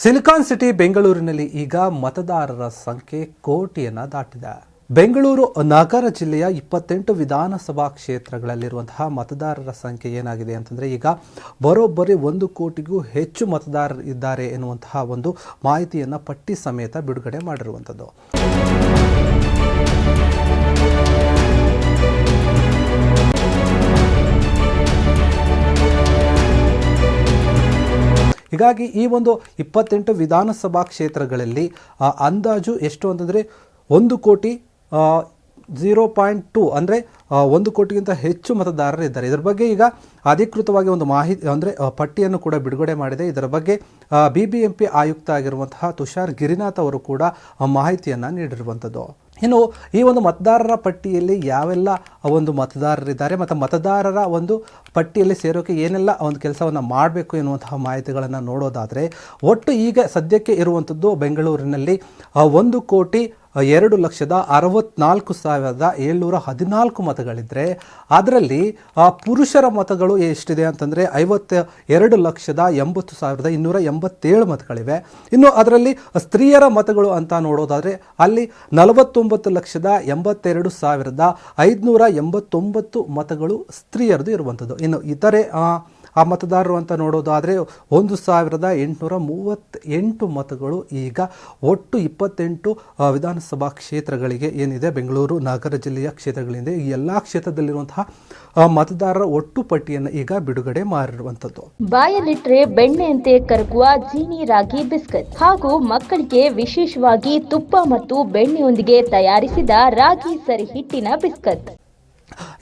Silicon city ಬೆಂಗಳೂರಿನಲ್ಲಿ ಈಗ ಮತದಾರರ ಸಂಖ್ಯೆ ಕೋಟಿಯನ್ನು ದಾಟಿದೆ. ಬೆಂಗಳೂರು ನಗರ ಜಿಲ್ಲೆಯ 28 ವಿಧಾನಸಭಾ ಕ್ಷೇತ್ರಗಳಲ್ಲಿರುವಂತಹ ಮತದಾರರ ಸಂಖ್ಯೆ ಏನಾಗಿದೆ ಅಂತಂದರೆ ಈಗ ಬರೋಬ್ಬರಿ 1 ಕೋಟಿಗೂ ಹೆಚ್ಚು ಮತದಾರರು ಇದ್ದಾರೆ ಎನ್ನುವಂತಹ ಒಂದು ಮಾಹಿತಿಯನ್ನು ಪಟ್ಟಿ ಸಮೇತ ಬಿಡುಗಡೆ ಮಾಡಿರುವಂಥದ್ದು. ಹೀಗಾಗಿ ಈ ಒಂದು 28 ವಿಧಾನಸಭಾ ಕ್ಷೇತ್ರಗಳಲ್ಲಿ ಅಂದಾಜು ಎಷ್ಟು ಅಂತಂದರೆ 1 ಕೋಟಿ 0.2 ಅಂದರೆ 1 ಕೋಟಿಗಿಂತ ಹೆಚ್ಚು ಮತದಾರರು ಇದ್ದಾರೆ. ಇದರ ಬಗ್ಗೆ ಈಗ ಅಧಿಕೃತವಾಗಿ ಒಂದು ಮಾಹಿತಿ ಅಂದರೆ ಪಟ್ಟಿಯನ್ನು ಕೂಡ ಬಿಡುಗಡೆ ಮಾಡಿದೆ. ಇದರ ಬಗ್ಗೆ BBMP ಆಯುಕ್ತ ಆಗಿರುವಂತಹ ತುಷಾರ್ ಗಿರಿನಾಥ್ ಅವರು ಕೂಡ ಮಾಹಿತಿಯನ್ನು ನೀಡಿರುವಂಥದ್ದು. ಇನ್ನು ಈ ಒಂದು ಮತದಾರರ ಪಟ್ಟಿಯಲ್ಲಿ ಯಾವೆಲ್ಲ ಒಂದು ಮತದಾರರಿದ್ದಾರೆ ಮತ್ತು ಮತದಾರರ ಒಂದು ಪಟ್ಟಿಯಲ್ಲಿ ಸೇರೋಕೆ ಏನೆಲ್ಲ ಒಂದು ಕೆಲಸವನ್ನು ಮಾಡಬೇಕು ಎನ್ನುವಂತಹ ಮಾಹಿತಿಗಳನ್ನು ನೋಡೋದಾದರೆ ಒಟ್ಟು ಈಗ ಸದ್ಯಕ್ಕೆ ಇರುವಂಥದ್ದು ಬೆಂಗಳೂರಿನಲ್ಲಿ 1,64,64,714 ಮತಗಳಿದ್ದರೆ ಅದರಲ್ಲಿ ಪುರುಷರ ಮತಗಳು ಎಷ್ಟಿದೆ ಅಂತಂದರೆ 52,80,287 ಮತಗಳಿವೆ. ಇನ್ನು ಅದರಲ್ಲಿ ಸ್ತ್ರೀಯರ ಮತಗಳು ಅಂತ ನೋಡೋದಾದರೆ ಅಲ್ಲಿ 49,82,589 ಮತಗಳು ಸ್ತ್ರೀಯರದು ಇರುವಂಥದ್ದು. ಇನ್ನು ಇತರೆ ಮತದಾರರು ಅಂತ ನೋಡೋದಾದರೆ 1,838 ಮತಗಳು ಈಗ ಒಟ್ಟು 28 ವಿಧಾನಸಭಾ ಕ್ಷೇತ್ರಗಳಿಗೆ ಏನಿದೆ ಬೆಂಗಳೂರು ನಗರ ಜಿಲ್ಲೆಯ ಕ್ಷೇತ್ರಗಳಿಂದ ಈ ಎಲ್ಲ ಕ್ಷೇತ್ರದಲ್ಲಿರುವಂತಹ ಮತದಾರರ ಒಟ್ಟು ಪಟ್ಟಿಯನ್ನು ಈಗ ಬಿಡುಗಡೆ ಮಾಡಿರುವಂಥದ್ದು. ಬಾಯಲ್ಲಿಟ್ಟರೆ ಬೆಣ್ಣೆಯಂತೆ ಕರಗುವ ಜೀನಿ ರಾಗಿ ಬಿಸ್ಕತ್ ಹಾಗೂ ಮಕ್ಕಳಿಗೆ ವಿಶೇಷವಾಗಿ ತುಪ್ಪ ಮತ್ತು ಬೆಣ್ಣೆಯೊಂದಿಗೆ ತಯಾರಿಸಿದ ರಾಗಿ ಸರಿ ಹಿಟ್ಟಿನ ಬಿಸ್ಕತ್.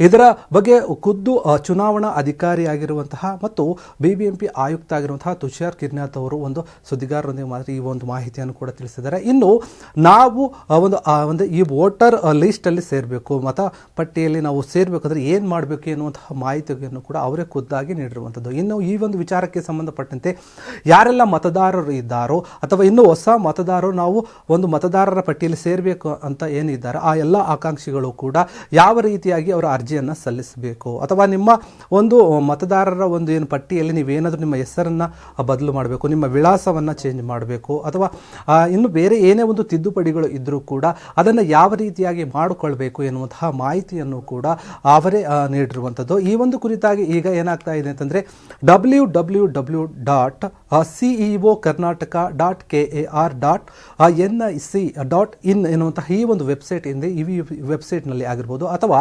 ಇದರ ಬಗ್ಗೆ ಖುದ್ದು ಚುನಾವಣಾ ಅಧಿಕಾರಿಯಾಗಿರುವಂತಹ ಮತ್ತು BBMP ಆಯುಕ್ತ ಆಗಿರುವಂತಹ ತುಷಾರ್ ಗಿರಿನಾಥ್ ಅವರು ಒಂದು ಸುದ್ದಿಗಾರರೊಂದಿಗೆ ಮಾತ್ರ ಈ ಒಂದು ಮಾಹಿತಿಯನ್ನು ಕೂಡ ತಿಳಿಸಿದ್ದಾರೆ. ಇನ್ನು ನಾವು ಒಂದು ಈ ವೋಟರ್ ಲಿಸ್ಟಲ್ಲಿ ಸೇರಬೇಕು, ಮತ ಪಟ್ಟಿಯಲ್ಲಿ ನಾವು ಸೇರಬೇಕಂದ್ರೆ ಏನು ಮಾಡಬೇಕು ಎನ್ನುವಂತಹ ಮಾಹಿತಿಯನ್ನು ಕೂಡ ಅವರೇ ಖುದ್ದಾಗಿ ನೀಡಿರುವಂಥದ್ದು. ಇನ್ನು ಈ ಒಂದು ವಿಚಾರಕ್ಕೆ ಸಂಬಂಧಪಟ್ಟಂತೆ ಯಾರೆಲ್ಲ ಮತದಾರರು ಇದ್ದಾರೋ ಅಥವಾ ಇನ್ನೂ ಹೊಸ ಮತದಾರರು ನಾವು ಒಂದು ಮತದಾರರ ಪಟ್ಟಿಯಲ್ಲಿ ಸೇರಬೇಕು ಅಂತ ಏನಿದ್ದಾರೆ ಆ ಎಲ್ಲ ಆಕಾಂಕ್ಷಿಗಳು ಕೂಡ ಯಾವ ರೀತಿಯಾಗಿ ಅವರ ಅರ್ಜಿಯನ್ನು ಸಲ್ಲಿಸಬೇಕು ಅಥವಾ ನಿಮ್ಮ ಒಂದು ಮತದಾರರ ಒಂದು ಏನು ಪಟ್ಟಿಯಲ್ಲಿ ನೀವೇನಾದರೂ ನಿಮ್ಮ ಹೆಸರನ್ನು ಬದಲು ಮಾಡಬೇಕು, ನಿಮ್ಮ ವಿಳಾಸವನ್ನು ಚೇಂಜ್ ಮಾಡಬೇಕು ಅಥವಾ ಇನ್ನು ಬೇರೆ ಏನೇ ಒಂದು ತಿದ್ದುಪಡಿಗಳು ಇದ್ದರೂ ಕೂಡ ಅದನ್ನು ಯಾವ ರೀತಿಯಾಗಿ ಮಾಡಿಕೊಳ್ಬೇಕು ಎನ್ನುವಂತಹ ಮಾಹಿತಿಯನ್ನು ಕೂಡ ಅವರೇ ನೀಡಿರುವಂಥದ್ದು. ಈ ಒಂದು ಕುರಿತಾಗಿ ಈಗ ಏನಾಗ್ತಾ ಇದೆ ಅಂತಂದರೆ www.ceokernataka.kar.nic.in ಎನ್ನುವಂತಹ ಈ ಒಂದು ವೆಬ್ಸೈಟ್ ಇಂದ ಈ ವೆಬ್ಸೈಟ್ನಲ್ಲಿ ಆಗಿರ್ಬೋದು ಅಥವಾ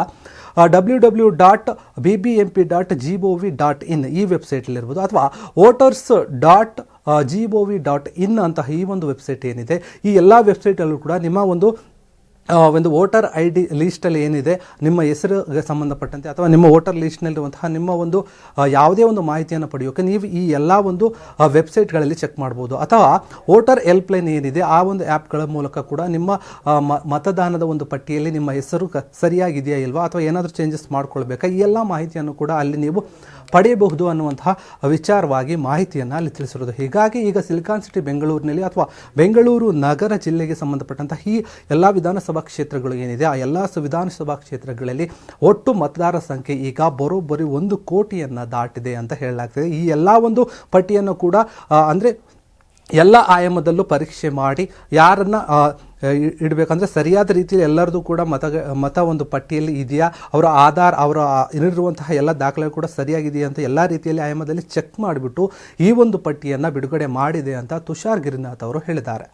www.bbmp.gov.in ಈ ವೆಬ್ಸೈಟಲ್ಲಿರ್ಬೋದು ಅಥವಾ voters.gov.in ಅಂತಹ ಈ ಒಂದು ವೆಬ್ಸೈಟ್ ಏನಿದೆ ಈ ಎಲ್ಲ ವೆಬ್ಸೈಟಲ್ಲೂ ಕೂಡ ನಿಮ್ಮ ಒಂದು ವೋಟರ್ ID ಲೀಸ್ಟಲ್ಲಿ ಏನಿದೆ ನಿಮ್ಮ ಹೆಸರಿಗೆ ಸಂಬಂಧಪಟ್ಟಂತೆ ಅಥವಾ ನಿಮ್ಮ ವೋಟರ್ ಲೀಸ್ಟ್ನಲ್ಲಿರುವಂತಹ ನಿಮ್ಮ ಒಂದು ಯಾವುದೇ ಒಂದು ಮಾಹಿತಿಯನ್ನು ಪಡೆಯೋಕೆ ನೀವು ಈ ಎಲ್ಲ ಒಂದು ವೆಬ್ಸೈಟ್ಗಳಲ್ಲಿ ಚೆಕ್ ಮಾಡ್ಬೋದು. ಅಥವಾ ವೋಟರ್ ಹೆಲ್ಪ್ಲೈನ್ ಏನಿದೆ ಆ ಒಂದು ಆ್ಯಪ್ಗಳ ಮೂಲಕ ಕೂಡ ನಿಮ್ಮ ಮತದಾನದ ಒಂದು ಪಟ್ಟಿಯಲ್ಲಿ ನಿಮ್ಮ ಹೆಸರು ಸರಿಯಾಗಿದೆಯಾ ಇಲ್ವಾ ಅಥವಾ ಏನಾದರೂ ಚೇಂಜಸ್ ಮಾಡ್ಕೊಳ್ಬೇಕಾ ಈ ಎಲ್ಲ ಮಾಹಿತಿಯನ್ನು ಕೂಡ ಅಲ್ಲಿ ನೀವು ಪಡೆಯಬಹುದು ಅನ್ನುವಂತಹ ವಿಚಾರವಾಗಿ ಮಾಹಿತಿಯನ್ನು ಅಲ್ಲಿ ತಿಳಿಸಿರೋದು. ಹೀಗಾಗಿ ಈಗ ಸಿಲಿಕಾನ್ ಸಿಟಿ ಬೆಂಗಳೂರಿನಲ್ಲಿ ಅಥವಾ ಬೆಂಗಳೂರು ನಗರ ಜಿಲ್ಲೆಗೆ ಸಂಬಂಧಪಟ್ಟಂತಹ ಈ ಎಲ್ಲ ವಿಧಾನಸಭಾ ಕ್ಷೇತ್ರಗಳು ಏನಿದೆ ಆ ಎಲ್ಲ ವಿಧಾನಸಭಾ ಕ್ಷೇತ್ರಗಳಲ್ಲಿ ಒಟ್ಟು ಮತದಾರರ ಸಂಖ್ಯೆ ಈಗ ಬರೋಬ್ಬರಿ 1 ಕೋಟಿಯನ್ನು ದಾಟಿದೆ ಅಂತ ಹೇಳಲಾಗ್ತದೆ. ಈ ಎಲ್ಲ ಒಂದು ಪಟ್ಟಿಯನ್ನು ಕೂಡ ಅಂದರೆ ಎಲ್ಲ ಆಯಾಮದಲ್ಲೂ ಪರೀಕ್ಷೆ ಮಾಡಿ ಯಾರನ್ನು ಇಡಬೇಕಂದ್ರೆ ಸರಿಯಾದ ರೀತಿಯಲ್ಲಿ ಎಲ್ಲರದು ಕೂಡ ಮತ ಒಂದು ಪಟ್ಟಿಯಲ್ಲಿ ಇದೆಯಾ, ಅವರ ಆಧಾರ್ ಅವರ ಇರುವಂತಹ ಎಲ್ಲ ದಾಖಲೆ ಕೂಡ ಸರಿಯಾಗಿದೆಯಾ ಅಂತ ಎಲ್ಲ ರೀತಿಯಲ್ಲಿ ಆಯಾಮದಲ್ಲಿ ಚೆಕ್ ಮಾಡಿಬಿಟ್ಟು ಈ ಒಂದು ಪಟ್ಟಿಯನ್ನು ಬಿಡುಗಡೆ ಮಾಡಿದೆ ಅಂತ ತುಷಾರ್ ಗಿರಿನಾಥ್ ಅವರು ಹೇಳಿದ್ದಾರೆ.